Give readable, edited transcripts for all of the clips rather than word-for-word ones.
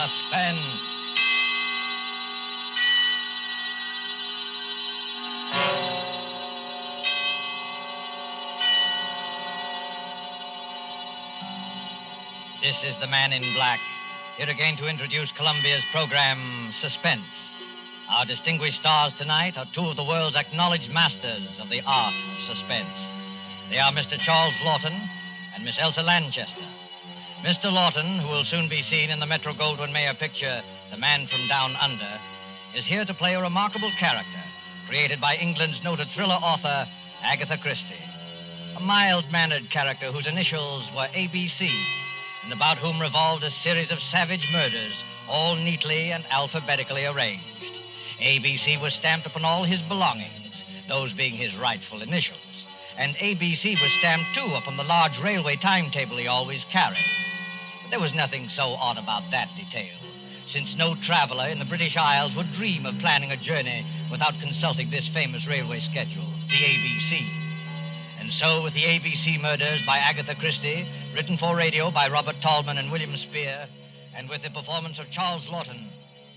Suspense. This is the Man in Black, here again to introduce Columbia's program, Suspense. Our distinguished stars tonight are two of the world's acknowledged masters of the art of suspense. They are Mr. Charles Lawton and Miss Elsa Lanchester. Mr. Lawton, who will soon be seen in the Metro-Goldwyn-Mayer picture, The Man from Down Under, is here to play a remarkable character created by England's noted thriller author, Agatha Christie. A mild-mannered character whose initials were ABC, and about whom revolved a series of savage murders, all neatly and alphabetically arranged. ABC was stamped upon all his belongings, those being his rightful initials. And ABC was stamped, too, upon the large railway timetable he always carried. But there was nothing so odd about that detail, since no traveler in the British Isles would dream of planning a journey without consulting this famous railway schedule, the ABC. And so, with the ABC Murders by Agatha Christie, written for radio by Robert Tallman and William Spear, and with the performance of Charles Lawton,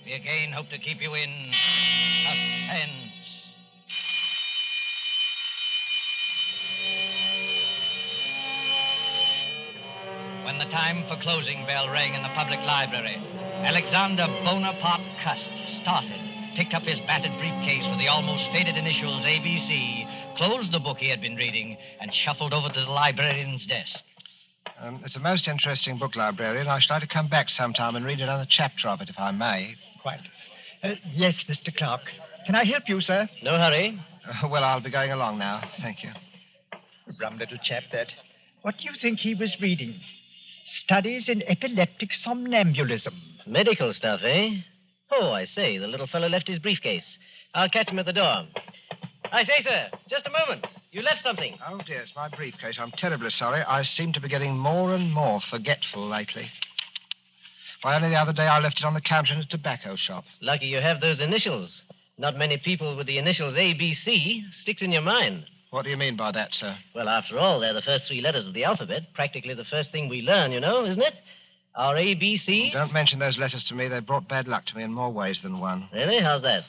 we again hope to keep you in suspense. When the time for closing bell rang in the public library, Alexander Bonaparte Cust started, picked up his battered briefcase with the almost faded initials ABC, closed the book he had been reading, and shuffled over to the librarian's desk. It's a most interesting book, librarian. I should like to come back sometime and read another chapter of it, if I may. Quite. Yes, Mr. Clark. Can I help you, sir? No hurry. Well, I'll be going along now. Thank you. Rum little chap, that. What do you think he was reading? Studies in epileptic somnambulism. Medical stuff, eh? Oh, I say, the little fellow left his briefcase. I'll catch him at the door. I say, sir, just a moment. You left something. Oh, dear, it's my briefcase. I'm terribly sorry. I seem to be getting more and more forgetful lately. Why, only the other day I left it on the counter in a tobacco shop. Lucky you have those initials. Not many people with the initials ABC sticks in your mind. What do you mean by that, sir? Well, after all, they're the first three letters of the alphabet. Practically the first thing we learn, you know, isn't it? Our ABC. Don't mention those letters to me. They brought bad luck to me in more ways than one. Really? How's that?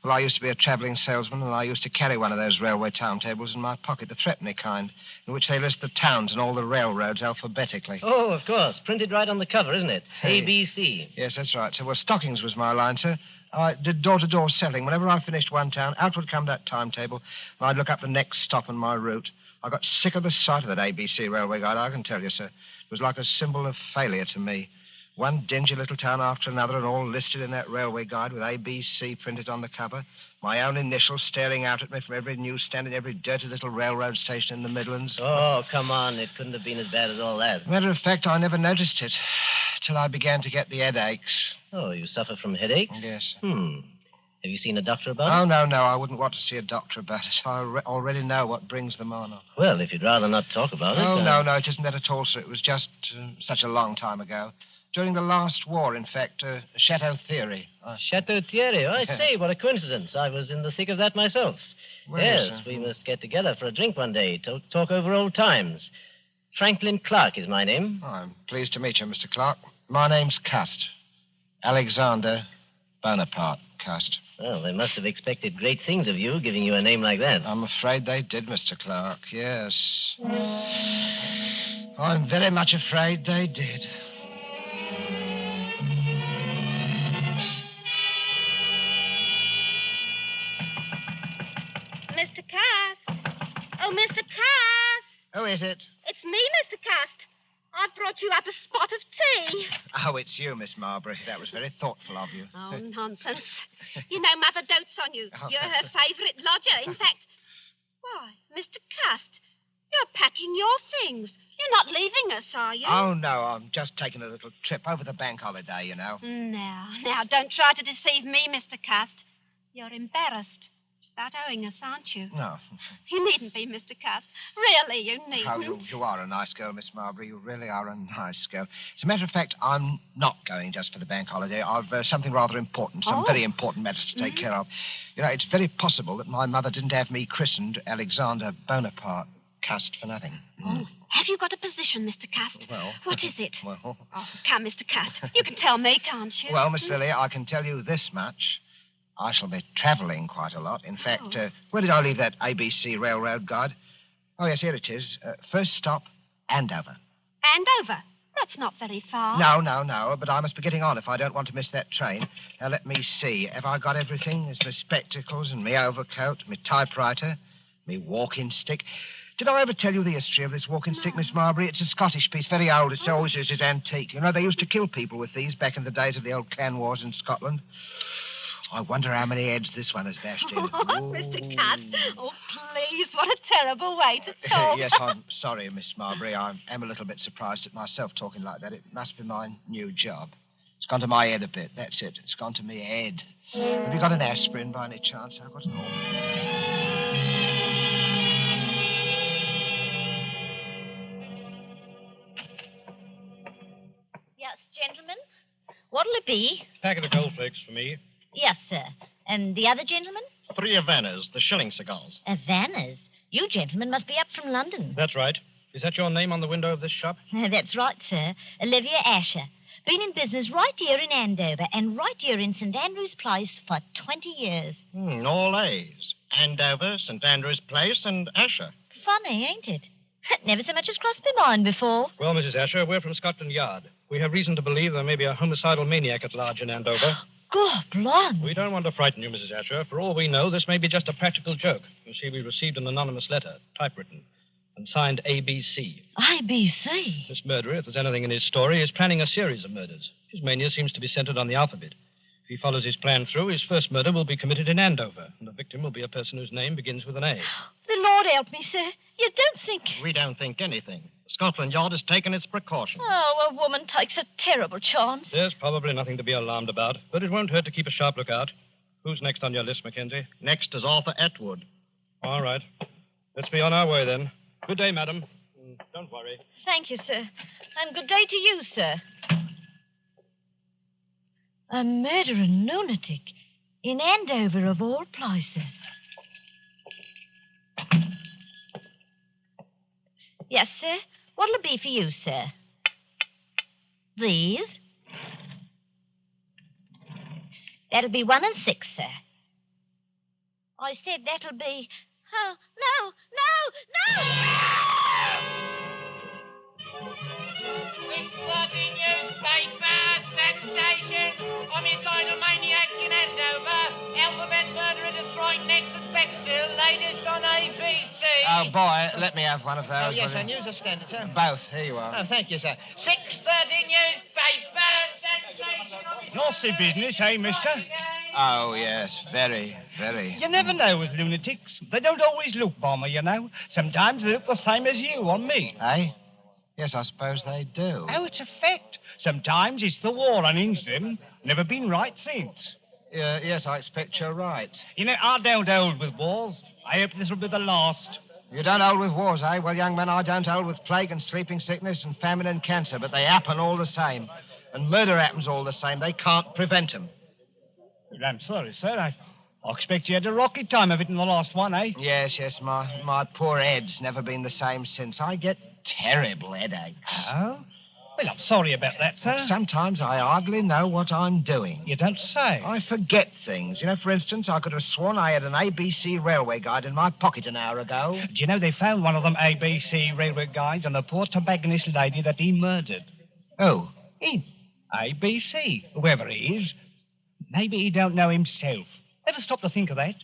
Well, I used to be a traveling salesman, and I used to carry one of those railway timetables in my pocket, the threepenny kind, in which they list the towns and all the railroads alphabetically. Oh, of course. Printed right on the cover, isn't it? Hey. ABC. Yes, that's right, sir. Well, stockings was my line, sir. I did door-to-door selling. Whenever I finished one town, out would come that timetable, and I'd look up the next stop on my route. I got sick of the sight of that ABC railway guide, I can tell you, sir. It was like a symbol of failure to me. One dingy little town after another, and all listed in that railway guide with ABC printed on the cover. My own initials staring out at me from every newsstand and every dirty little railroad station in the Midlands. Oh, come on. It couldn't have been as bad as all that. Matter of fact, I never noticed it till I began to get the headaches. Oh, you suffer from headaches? Yes. Have you seen a doctor about it? Oh, no. I wouldn't want to see a doctor about it. I already know what brings them on. Well, if you'd rather not talk about it... Oh, no, it isn't that at all, sir. It was just such a long time ago. During the last war, in fact, Chateau Theory. Chateau Thierry? Oh, I say, what a coincidence. I was in the thick of that myself. Well, yes, we must get together for a drink one day, talk over old times. Franklin Clark is my name. Oh, I'm pleased to meet you, Mr. Clark. My name's Cust. Alexander Bonaparte Cust. Well, they must have expected great things of you, giving you a name like that. I'm afraid they did, Mr. Clark, yes. I'm very much afraid they did. Mr. Cust. Oh, Mr. Cust. Who is it? It's me, Mr. Cust. I've brought you up a spot of tea. Oh, it's you, Miss Marbury. That was very thoughtful of you. Oh, nonsense. You know Mother dotes on you. You're her favourite lodger. In fact, why, Mr. Cust, you're packing your things. You're not leaving us, are you? Oh, no, I'm just taking a little trip over the bank holiday, you know. Now, don't try to deceive me, Mr. Cust. You're embarrassed. About owing us, aren't you? No. You needn't be, Mr. Cust. Really, you needn't. Oh, you are a nice girl, Miss Marbury. You really are a nice girl. As a matter of fact, I'm not going just for the bank holiday. I've something rather important, some very important matters to take care of. You know, it's very possible that my mother didn't have me christened Alexander Bonaparte Cust for nothing. Have you got a position, Mr. Cust? Well... What is it? Well... Oh, come, Mr. Cust. You can tell me, can't you? Well, Miss Lily, I can tell you this much. I shall be travelling quite a lot. In fact, where did I leave that ABC Railroad guide? Oh, yes, here it is. First stop, Andover. Andover? That's not very far. No, but I must be getting on if I don't want to miss that train. Now, let me see. Have I got everything? There's my spectacles and my overcoat, my typewriter, my walking stick. Did I ever tell you the history of this walking stick, Miss Marbury? It's a Scottish piece, very old. It's always is antique. You know, they used to kill people with these back in the days of the old clan wars in Scotland. I wonder how many heads this one has bashed in. Oh, Mr. Cust. Oh, please, what a terrible way to talk. Yes, I'm sorry, Miss Marbury. I am a little bit surprised at myself talking like that. It must be my new job. It's gone to my head a bit. That's it. It's gone to me head. Have you got an aspirin by any chance? I've got an all. Yes, gentlemen? What'll it be? Packet of goldflakes for me. Yes, sir. And the other gentleman? 3 Havanas, the shilling cigars. Havanas? You gentlemen must be up from London. That's right. Is that your name on the window of this shop? That's right, sir. Olivia Asher. Been in business right here in Andover and right here in St. Andrew's Place for 20 years. All A's. Andover, St. Andrew's Place, and Asher. Funny, ain't it? Never so much as crossed my mind before. Well, Mrs. Asher, we're from Scotland Yard. We have reason to believe there may be a homicidal maniac at large in Andover. God, blimey. We don't want to frighten you, Mrs. Asher. For all we know, this may be just a practical joke. You see, we received an anonymous letter, typewritten, and signed ABC. ABC? This murderer, if there's anything in his story, is planning a series of murders. His mania seems to be centered on the alphabet. If he follows his plan through, his first murder will be committed in Andover, and the victim will be a person whose name begins with an A. The Lord help me, sir. You don't think... We don't think anything. Scotland Yard has taken its precautions. Oh, a woman takes a terrible chance. There's probably nothing to be alarmed about, but it won't hurt to keep a sharp lookout. Who's next on your list, Mackenzie? Next is Arthur Atwood. All right. Let's be on our way, then. Good day, madam. Don't worry. Thank you, sir. And good day to you, sir. A murdering lunatic in Andover, of all places. Yes, sir. What'll it be for you, sir? These? That'll be 1 and 6, sir. I said that'll be... Oh, no! 6:30 newspaper, sensation, homicidal maniac in Andover, alphabet murderer destroyed next at Bexhill, latest on ABC. Oh, boy, let me have one of those. Oh, yes, a news standard, sir. Both. Here you are. Oh, thank you, sir. 6:30 newspaper, sensation. Nasty business, eh, mister? Oh, yes, very, very. You never know with lunatics. They don't always look bomber, you know. Sometimes they look the same as you on me. Eh? Yes, I suppose they do. Oh, it's a fact. Sometimes it's the war unhinged them. Never been right since. Yes, I expect you're right. You know, I don't hold with wars. I hope this will be the last. You don't hold with wars, eh? Well, young man, I don't hold with plague and sleeping sickness and famine and cancer, but they happen all the same. And murder happens all the same. They can't prevent them. Well, I'm sorry, sir. I expect you had a rocky time of it in the last one, eh? Yes, my poor head's never been the same since. I get terrible headaches. Oh? Well, I'm sorry about that, sir. Sometimes I hardly know what I'm doing. You don't say. I forget things. You know, for instance, I could have sworn I had an ABC railway guide in my pocket an hour ago. Do you know they found one of them ABC railway guides on the poor tobacconist lady that he murdered? Oh. Him. ABC, whoever he is. Maybe he don't know himself. Ever stop to think of that?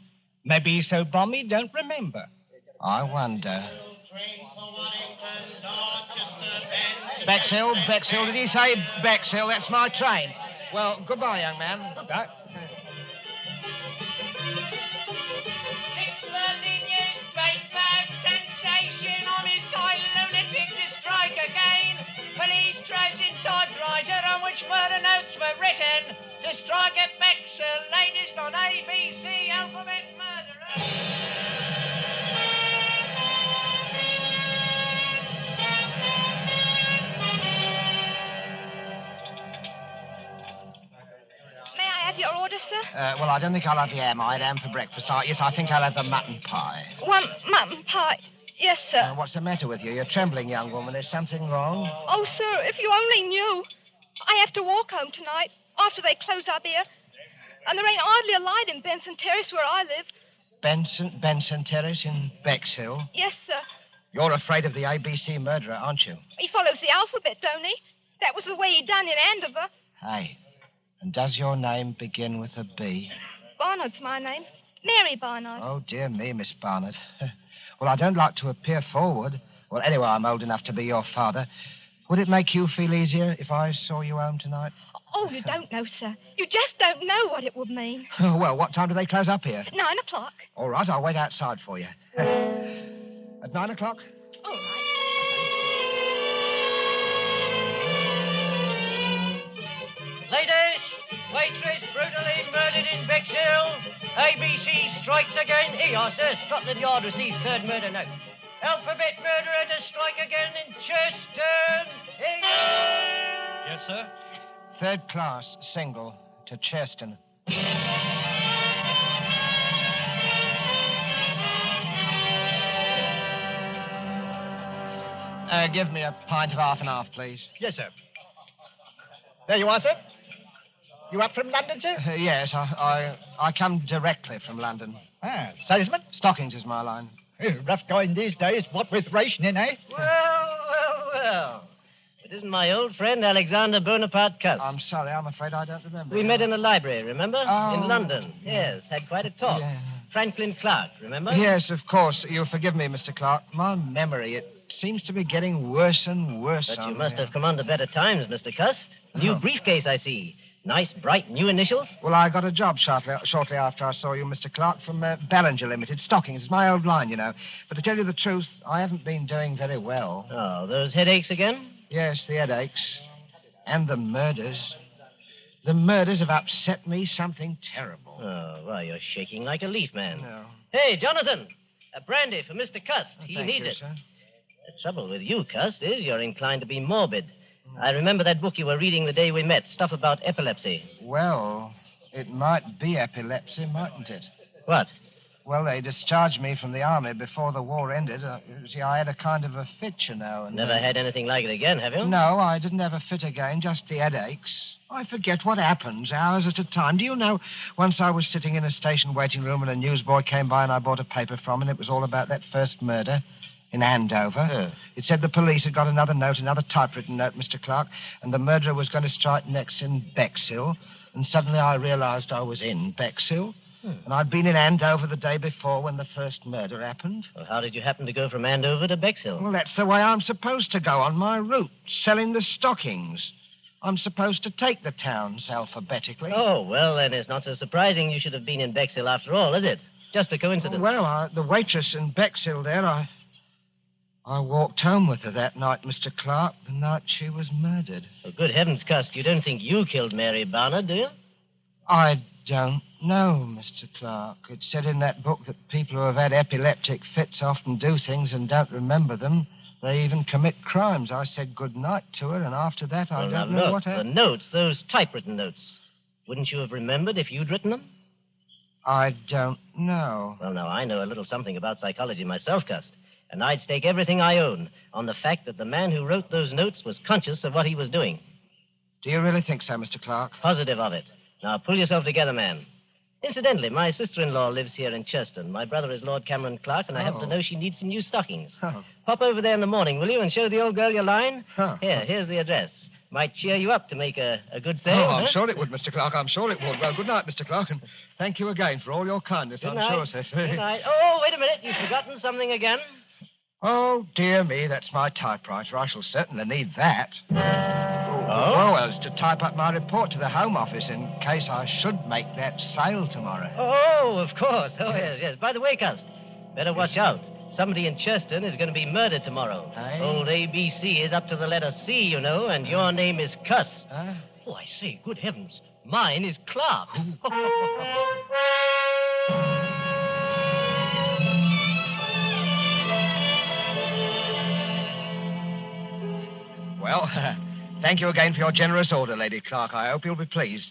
Maybe he's so bum he don't remember. I wonder. Bexhill, did he say Bexhill? That's my train. Well, goodbye, young man. Goodbye. 6:30 newspaper, sensation, homicidal lunatic to strike again. Police tracing typewriter on which murder notes were written. To strike at Bexhill, latest on ABC, alphabet murderer. May I have your order, sir? Well, I don't think I'll have the ham. I had ham for breakfast. Yes, I think I'll have the mutton pie. 1 mutton pie. Yes, sir. What's the matter with you? You're trembling, young woman. Is something wrong? Oh, sir, if you only knew. I have to walk home tonight after they close up here. And there ain't hardly a light in Benson Terrace where I live. Benson Terrace in Bexhill? Yes, sir. You're afraid of the ABC murderer, aren't you? He follows the alphabet, don't he? That was the way he done in Andover. Hey, and does your name begin with a B? Barnard's my name. Mary Barnard. Oh, dear me, Miss Barnard. Well, I don't like to appear forward. Well, anyway, I'm old enough to be your father. Would it make you feel easier if I saw you home tonight? Oh, you don't know, sir. You just don't know what it would mean. Oh, well, what time do they close up here? 9 o'clock. All right, I'll wait outside for you. At 9 o'clock? All right. Ladies, waitress brutally murdered in Bexhill. ABC strikes again. Here you are, sir. Scotland Yard receives third murder note. Alphabet murderer to strike again in Chester. Here you are. Yes, sir? Third class, single, to Cheston. Give me a pint of half and half, please. Yes, sir. There you are, sir. You up from London, sir? Yes, I come directly from London. Ah, salesman? Stockings is my line. Rough going these days, what with rationing, eh? Well. It isn't my old friend Alexander Bonaparte Cuss. I'm sorry, I'm afraid I don't remember. We met in the library, remember? Oh. In London. Yes, had quite a talk. Yeah. Franklin Clark, remember? Yes, of course. You'll forgive me, Mr. Clark. My memory, it seems to be getting worse and worse. But you must have come under better times, Mr. Cuss. New briefcase, I see. Nice, bright, new initials? Well, I got a job shortly after I saw you, Mr. Clark, from Ballinger Limited. Stockings. It's my old line, you know. But to tell you the truth, I haven't been doing very well. Oh, those headaches again? Yes, the headaches. And the murders. The murders have upset me something terrible. Oh, why, you're shaking like a leaf, man. No. Hey, Jonathan, a brandy for Mr. Cust. He Thank needs you, it. sir. The trouble with you, Cust, is you're inclined to be morbid. I remember that book you were reading the day we met, stuff about epilepsy. Well, it might be epilepsy, mightn't it? What? Well, they discharged me from the army before the war ended. See, I had a kind of a fit, you know. And, Never had anything like it again, have you? No, I didn't have a fit again, just the headaches. I forget what happens, hours at a time. Do you know, once I was sitting in a station waiting room and a newsboy came by and I bought a paper from him, and it was all about that first murder in Andover. Huh. It said the police had got another note, another typewritten note, Mr. Clark, and the murderer was going to strike next in Bexhill. And suddenly I realized I was in Bexhill. And I'd been in Andover the day before when the first murder happened. Well, how did you happen to go from Andover to Bexhill? Well, that's the way I'm supposed to go on my route, selling the stockings. I'm supposed to take the towns alphabetically. Oh, well, then it's not so surprising you should have been in Bexhill after all, is it? Just a coincidence. Well, the waitress in Bexhill there, I walked home with her that night, Mr. Clark, the night she was murdered. Oh, good heavens, Cust, you don't think you killed Mary Barnard, do you? I don't know, Mr. Clark. It said in that book that people who have had epileptic fits often do things and don't remember them. They even commit crimes. I said good night to her, and after that, I don't know what happened. The notes, those typewritten notes. Wouldn't you have remembered if you'd written them? I don't know. Well, now, I know a little something about psychology myself, Cust. And I'd stake everything I own on the fact that the man who wrote those notes was conscious of what he was doing. Do you really think so, Mr. Clark? Positive of it. Now, pull yourself together, man. Incidentally, my sister-in-law lives here in Cheston. My brother is Lord Cameron Clark, and I happen to know she needs some new stockings. Oh. Pop over there in the morning, will you, and show the old girl your line? Oh. Here's the address. Might cheer you up to make a good sale. Oh, I'm huh? sure it would, Mr. Clark. I'm sure it would. Well, good night, Mr. Clark, and thank you again for all your kindness. Good I'm night. sure, sir. Good night. Oh, wait a minute. You've forgotten something again. Oh, dear me, that's my typewriter. I shall certainly need that. Oh? Well, it's to type up my report to the Home Office in case I should make that sale tomorrow. Oh, of course. Oh, yes. By the way, Cust, better watch out. Somebody in Cheston is going to be murdered tomorrow. Aye. Old ABC is up to the letter C, you know, and your name is Cuss. Huh? Oh, I say, good heavens. Mine is Clark. Well, thank you again for your generous order, Lady Clark. I hope you'll be pleased.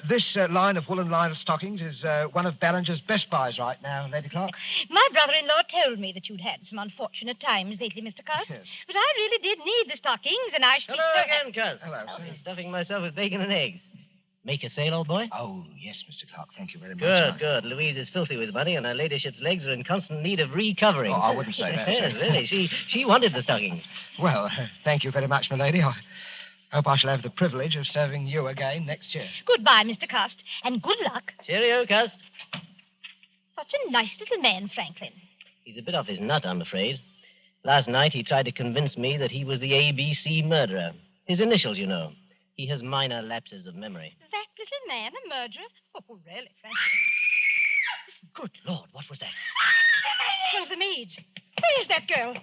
This line of woolen lined stockings is one of Ballinger's best buys right now, Lady Clark. My brother-in-law told me that you'd had some unfortunate times lately, Mr. Cust. Yes. But I really did need the stockings, and I should be Hello so again, Cuz. Hello, I've sir. been stuffing myself with bacon and eggs. Make a sale, old boy? Oh, yes, Mr. Clark. Thank you very much. Good, good. Louise is filthy with money, and her ladyship's legs are in constant need of recovering. Oh, I wouldn't say that, Yes, sir. really. She wanted the stockings. Well, thank you very much, my lady. I hope I shall have the privilege of serving you again next year. Goodbye, Mr. Cust, and good luck. Cheerio, Cuz. Such a nice little man, Franklin. He's a bit off his nut, I'm afraid. Last night he tried to convince me that he was the ABC murderer. His initials, you know. He has minor lapses of memory. That little man a murderer? Oh, really, Franklin? Good Lord, what was that? Where's the maid? Where's that girl?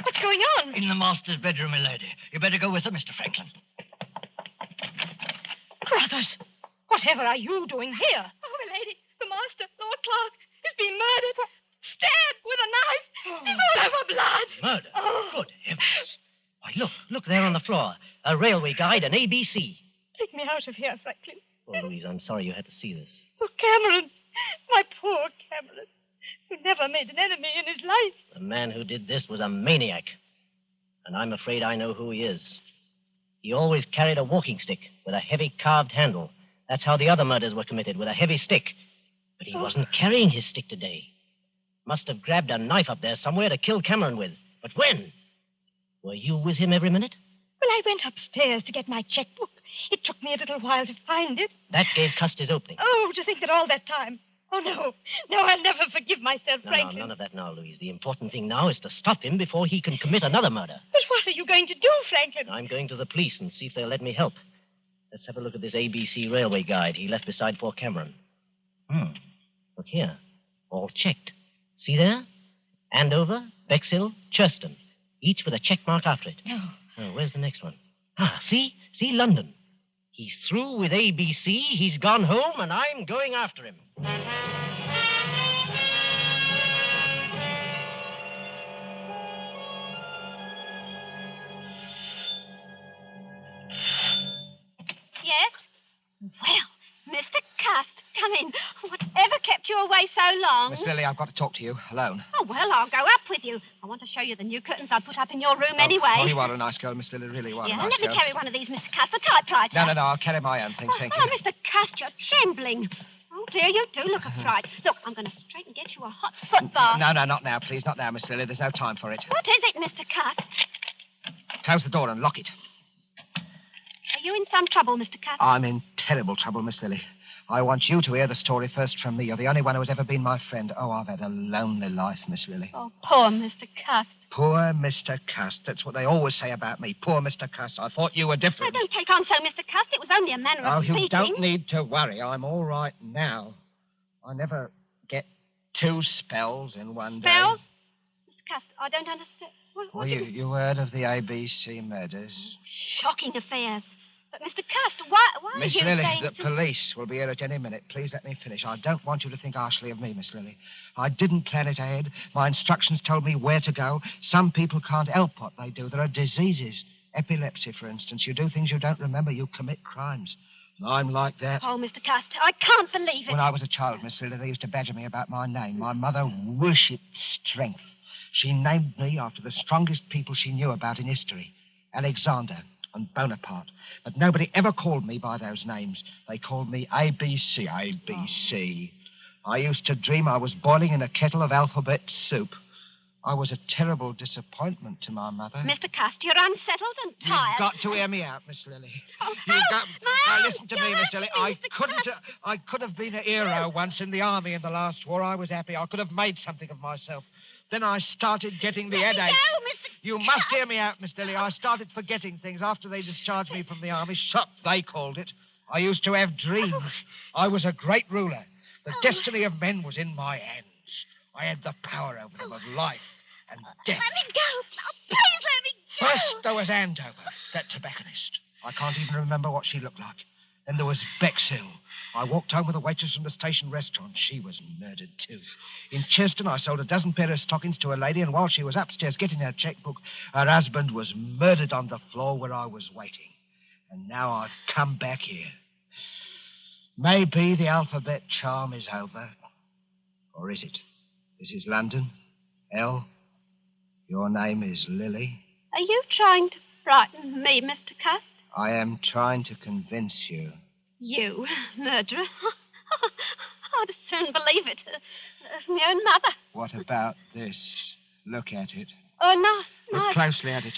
What's going on? In the master's bedroom, milady. You better go with her, Mr. Franklin. Brothers, whatever are you doing here? Oh, milady, the master, Lord Clark, is being murdered. Stabbed with a knife. He's all over blood. Murder? Oh. Good heavens. Why, look there on the floor. A railway guide, an ABC. Take me out of here, Franklin. Oh, Louise, I'm sorry you had to see this. Oh, Cameron. My poor Cameron. Who never made an enemy in his life. The man who did this was a maniac. And I'm afraid I know who he is. He always carried a walking stick with a heavy carved handle. That's how the other murders were committed, with a heavy stick. But he wasn't carrying his stick today. Must have grabbed a knife up there somewhere to kill Cameron with. But when? Were you with him every minute? Well, I went upstairs to get my checkbook. It took me a little while to find it. That gave Cust his opening. Oh, to think that all that time. Oh, no. No, I'll never forgive myself, No, Franklin. none of that now, Louise. The important thing now is to stop him before he can commit another murder. But what are you going to do, Franklin? I'm going to the police and see if they'll let me help. Let's have a look at this ABC railway guide he left beside Fort Cameron. Look here. All checked. See there? Andover, Bexhill, Churston. Each with a check mark after it. No. Oh, where's the next one? Ah, see? See London. He's through with ABC, he's gone home, and I'm going after him. Yes? Well, Mr. Cust, come in. Whatever kept you away so long? Miss Lily, I've got to talk to you alone. Oh, well, I'll go up with you. I want to show you the new curtains I put up in your room anyway. Oh, you are a nice girl, Miss Lily, really. You are Yeah, a nice let me girl. carry one of these, Mr. Cust, the typewriter. No, I'll carry my own things, thank you. Oh, Mr. Cust, you're trembling. Oh, dear, you do look a fright. Look, I'm going to straight and get you a hot foot bath. No, not now, please. Not now, Miss Lily. There's no time for it. What is it, Mr. Cust? Close the door and lock it. Are you in some trouble, Mr. Cust? I'm in terrible trouble, Miss Lily. I want you to hear the story first from me. You're the only one who has ever been my friend. Oh, I've had a lonely life, Miss Lily. Oh, poor Mr. Cust. Poor Mr. Cust. That's what they always say about me. Poor Mr. Cust. I thought you were Oh, different. don't take on so, Mr. Cust. It was only a manner Oh, of speaking. you don't need to worry. I'm all right now. I never get 2 spells in one day. Spells? Mr. Cust, I don't understand. What Well, you heard of the ABC murders? Shocking affairs. But, Mr. Cust, why Miss are you Lily, saying the to... police will be here at any minute. Please let me finish. I don't want you to think harshly of me, Miss Lily. I didn't plan it ahead. My instructions told me where to go. Some people can't help what they do. There are diseases. Epilepsy, for instance. You do things you don't remember. You commit crimes. I'm like that. Oh, Mr. Cust, I can't believe it. When I was a child, Miss Lily, they used to badger me about my name. My mother worshipped strength. She named me after the strongest people she knew about in history. Alexander and Bonaparte. But nobody ever called me by those names. They called me ABC. ABC. I used to dream I was boiling in a kettle of alphabet soup. I was a terrible disappointment to my mother. Mr. Cust, you're unsettled and tired. You've got to hear me out, Miss Lily. Oh, You've help! got... My Now, arm! listen to me, You're Miss Lily. hurting me, Mr. Cust. I could have been a hero once in the army in the last war. I was happy. I could have made something of myself. Then I started getting the Let me headache. go, Mr. You must hear me out, Miss Lily. I started forgetting things after they discharged me from the army. Shock, they called it. I used to have dreams. I was a great ruler. The destiny of men was in my hands. I had the power over them of life and death. Let me go. Oh, please let me go. First, there was Andover, that tobacconist. I can't even remember what she looked like. Then there was Bexhill. I walked home with a waitress from the station restaurant. She was murdered, too. In Cheston, I sold a dozen pair of stockings to a lady, and while she was upstairs getting her checkbook, her husband was murdered on the floor where I was waiting. And now I've come back here. Maybe the alphabet charm is over. Or is it? This is London. L. Your name is Lily. Are you trying to frighten me, Mr. Cust? I am trying to convince you. You, murderer? I'd as soon believe it as my own mother. What about this? Look at it. Oh, no. Look closely at it.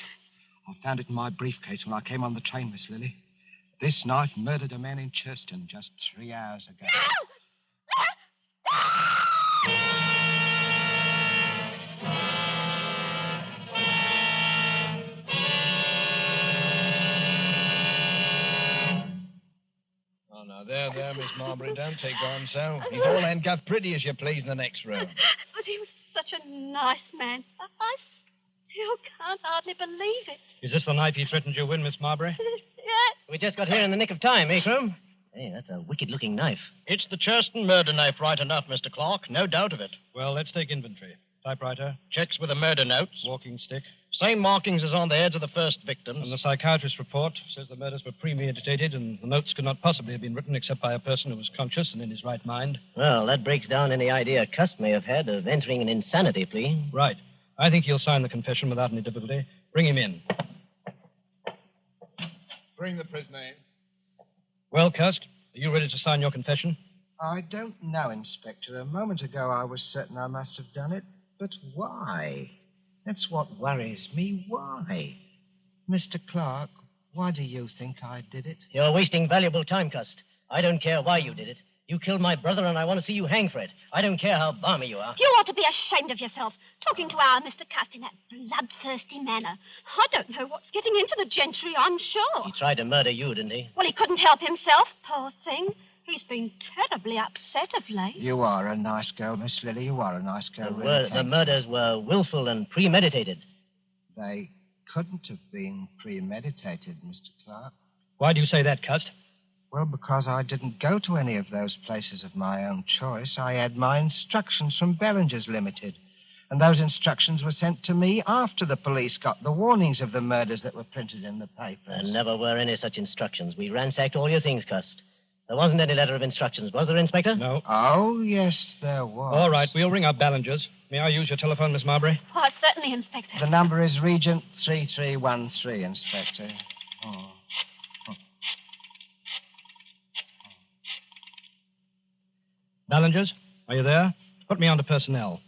I found it in my briefcase when I came on the train, Miss Lily. This knife murdered a man in Churston just 3 hours ago. Oh, now, there, Miss Marbury. Don't take on so. He's all handcuffed pretty as you please in the next room. But he was such a nice man. I still can't hardly believe it. Is this the knife he threatened you with, Miss Marbury? Yes. We just got here in the nick of time, eh, Croom? Hey, that's a wicked-looking knife. It's the Churston murder knife right enough, Mr. Clark. No doubt of it. Well, let's take inventory. Typewriter. Checks with the murder notes. Walking stick. Same markings as on the heads of the first victims. And the psychiatrist's report says the murders were premeditated and the notes could not possibly have been written except by a person who was conscious and in his right mind. Well, that breaks down any idea Cust may have had of entering an insanity plea. Right. I think he'll sign the confession without any difficulty. Bring him in. Bring the prisoner in. Well, Cust, are you ready to sign your confession? I don't know, Inspector. A moment ago I was certain I must have done it. But why? That's what worries me. Why? Mr. Clark, why do you think I did it? You're wasting valuable time, Cust. I don't care why you did it. You killed my brother, and I want to see you hang for it. I don't care how balmy you are. You ought to be ashamed of yourself, talking to our Mr. Cust in that bloodthirsty manner. I don't know what's getting into the gentry, I'm sure. He tried to murder you, didn't he? Well, he couldn't help himself, poor thing. He's been terribly upset of late. You are a nice girl, Miss Lily. You are a nice girl. Really, The murders were willful and premeditated. They couldn't have been premeditated, Mr. Clark. Why do you say that, Cust? Well, because I didn't go to any of those places of my own choice. I had my instructions from Bellinger's Limited. And those instructions were sent to me after the police got the warnings of the murders that were printed in the papers. There never were any such instructions. We ransacked all your things, Cust. There wasn't any letter of instructions, was there, Inspector? No. Oh, yes, there was. All right, we'll ring up Ballinger's. May I use your telephone, Miss Marbury? Why, certainly, Inspector. The number is Regent 3313, Inspector. Oh. Ballinger's, are you there? Put me on to personnel.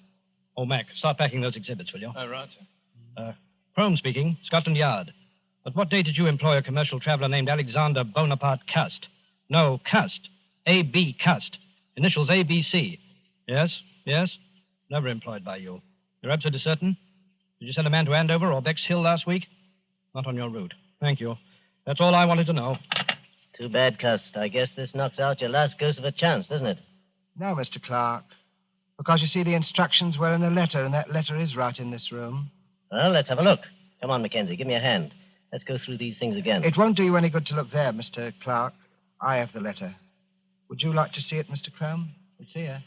Oh, Mac, start packing those exhibits, will you? Oh, right, sir. Crome speaking, Scotland Yard. But what day did you employ a commercial traveler named Alexander Bonaparte Cust? No, Cust. A.B. Cust. Initials A.B.C. Yes? Never employed by you. You're absolutely certain? Did you send a man to Andover or Bexhill last week? Not on your route. Thank you. That's all I wanted to know. Too bad, Cust. I guess this knocks out your last ghost of a chance, doesn't it? No, Mr. Clark. Because, you see, the instructions were in a letter, and that letter is right in this room. Well, let's have a look. Come on, Mackenzie. Give me a hand. Let's go through these things again. It won't do you any good to look there, Mr. Clark. I have the letter. Would you like to see it, Mr. Crome? It's here.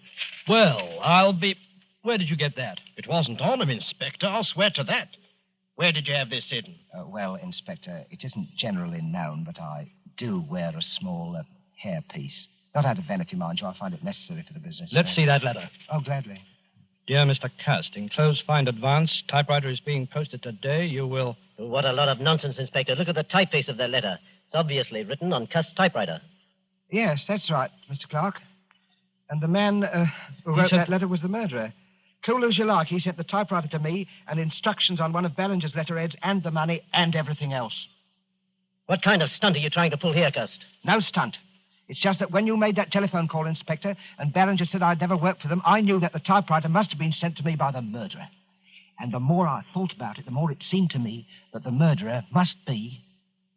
Well, I'll be... Where did you get that? It wasn't on him, Inspector. I'll swear to that. Where did you have this hidden? Well, Inspector, it isn't generally known, but I do wear a small hairpiece. Not out of vanity, mind you. I find it necessary for the business. Let's see that letter. Oh, gladly. Dear Mr. Cust, enclosed find advance. Typewriter is being posted today. You will... What a lot of nonsense, Inspector. Look at the typeface of that letter. It's obviously written on Cust's typewriter. Yes, that's right, Mr. Clark. And the man who wrote that letter was the murderer. Cool as you like, he sent the typewriter to me and instructions on one of Ballinger's letterheads and the money and everything else. What kind of stunt are you trying to pull here, Cust? No stunt. It's just that when you made that telephone call, Inspector, and Ballinger said I'd never worked for them, I knew that the typewriter must have been sent to me by the murderer. And the more I thought about it, the more it seemed to me that the murderer must be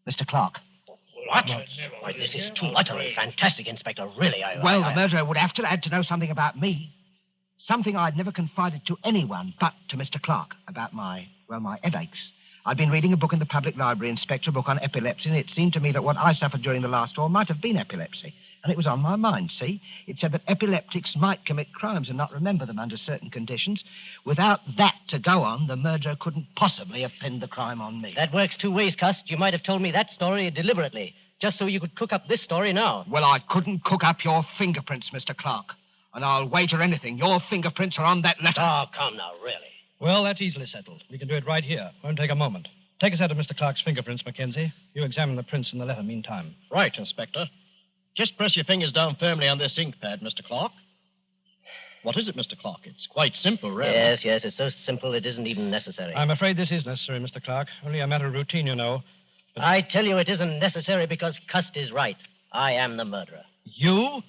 Mr. Clark. What? Why, this is too utterly fantastic, Inspector. Really, Well, the murderer would have to had to know something about me. Something I'd never confided to anyone but to Mr. Clark about my headaches. I'd been reading a book in the public library, Inspector, a book on epilepsy, and it seemed to me that what I suffered during the last war might have been epilepsy. And it was on my mind, see? It said that epileptics might commit crimes and not remember them under certain conditions. Without that to go on, the murderer couldn't possibly have pinned the crime on me. That works two ways, Cust. You might have told me that story deliberately. just so you could cook up this story now. Well, I couldn't cook up your fingerprints, Mr. Clark. And I'll wager anything. Your fingerprints are on that letter. Oh, come now, really. Well, that's easily settled. We can do it right here. Won't take a moment. Take a set of Mr. Clark's fingerprints, Mackenzie. You examine the prints in the letter meantime. Right, Inspector. Just press your fingers down firmly on this ink pad, Mr. Clark. What is it, Mr. Clark? It's quite simple, really. Yes, it's so simple it isn't even necessary. I'm afraid this is necessary, Mr. Clark. Only a matter of routine, you know. But... I tell you it isn't necessary because Cust is right. I am the murderer. You?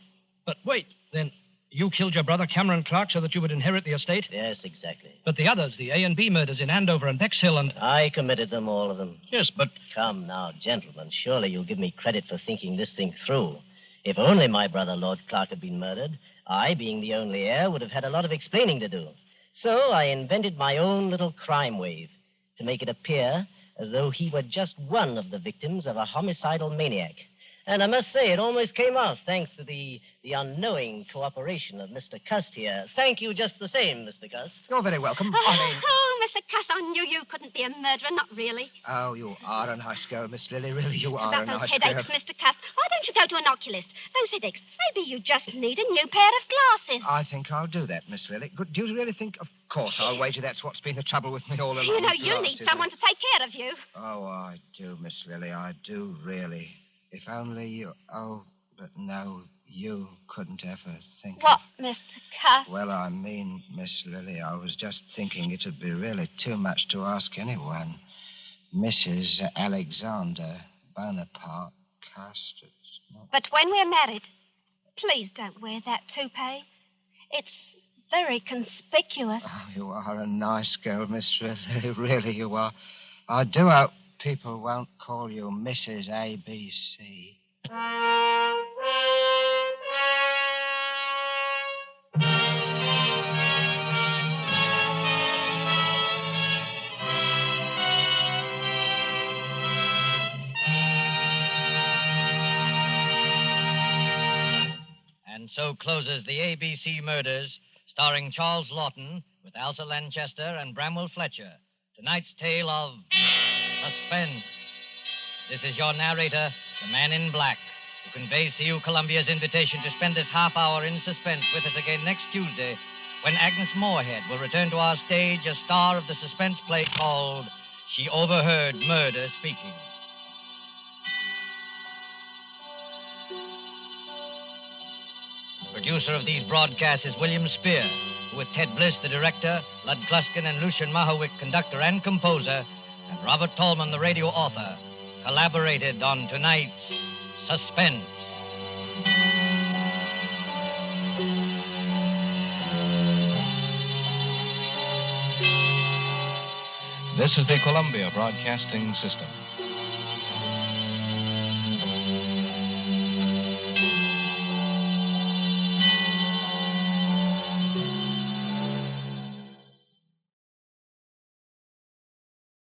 But wait, then you killed your brother Cameron Clark so that you would inherit the estate? Yes, exactly. But the others, the A and B murders in Andover and Bexhill and... I committed them, all of them. Yes, but... Come now, gentlemen, surely you'll give me credit for thinking this thing through. If only my brother, Lord Clark, had been murdered, I, being the only heir, would have had a lot of explaining to do. So I invented my own little crime wave to make it appear as though he were just one of the victims of a homicidal maniac. And I must say, it almost came off, thanks to the unknowing cooperation of Mr. Cust here. Thank you just the same, Mr. Cust. You're very welcome. Oh, Mr. Cuss, I knew you couldn't be a murderer. Not really. Oh, you are a nice girl, Miss Lily. Really, you are a About nice those headaches, girl. Mr. Cuss, why don't you go to an oculist? Those headaches. Maybe you just need a new pair of glasses. I think I'll do that, Miss Lily. Do you really think... Of course, I'll wager that's what's been the trouble with me all along. You know, you need someone to take care of you. Oh, I do, Miss Lily. I do, really. If only you... Oh, but no, you couldn't ever think What, Mr. Cuss? Well, I mean, Miss Lily, I was just thinking it would be really too much to ask anyone. Mrs. Alexander Bonaparte Cust. But when we're married, please don't wear that toupee. It's very conspicuous. Oh, you are a nice girl, Miss Lily. Really, you are. I do hope people won't call you Mrs. ABC. And so closes the ABC Murders, starring Charles Lawton with Elsa Lanchester and Bramwell Fletcher. Tonight's tale of Suspense. This is your narrator, the Man in Black, who conveys to you Columbia's invitation to spend this half hour in suspense with us again next Tuesday, when Agnes Moorehead will return to our stage as star of the suspense play called She Overheard Murder Speaking. Producer of these broadcasts is William Spear, who with Ted Bliss, the director, Lud Gluskin and Lucian Mahowick, conductor and composer, and Robert Tolman, the radio author, collaborated on tonight's Suspense. This is the Columbia Broadcasting System.